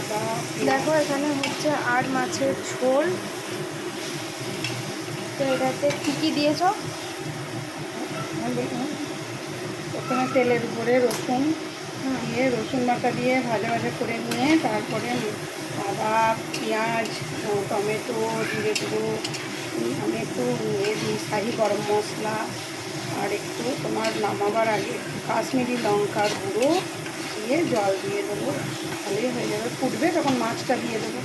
আদা। দেখো এখানে হচ্ছে আর মাছের ঝোল। তো এটাতে কী কী দিয়েছ? প্রথমে তেলের উপরে রসুন দিয়ে, রসুন বাটা দিয়ে ভাজা ভাজা করে নিয়ে তারপরে আদা, পেঁয়াজ, টমেটো, জিরে গুঁড়ো, আমি একটু শাহি গরম মশলা, আর একটু তোমার নামাবার আগে কাশ্মীরি লঙ্কার গুঁড়ো দিয়ে জল দিয়ে দেবো, তাহলেই হয়ে যাবে। ফুটবে তখন মাছটা দিয়ে দেবো।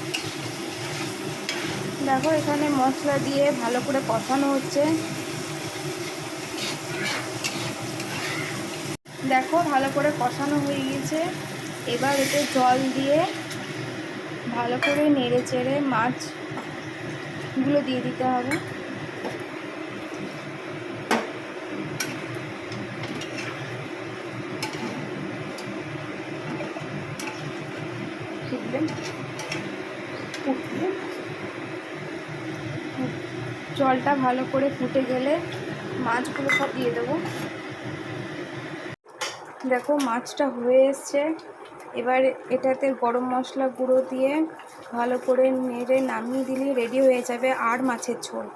দেখো এখানে মশলা দিয়ে ভালো করে কষানো হচ্ছে। দেখো ভালো করে কষানো হয়ে গেছে। এবার এতে জল দিয়ে ভালো করে নেড়ে চেড়ে মাছগুলো দিয়ে দিতে হবে। জলটা ভালো করে ফুটে গেলে মাছগুলো সব দিয়ে দেবো। দেখো মাছটা হয়ে এসছে। এবার এটাতে গরম মশলা গুঁড়ো দিয়ে ভালো করে নেড়ে নামিয়ে দিলে রেডি হয়ে যাবে আর মাছের ঝোল।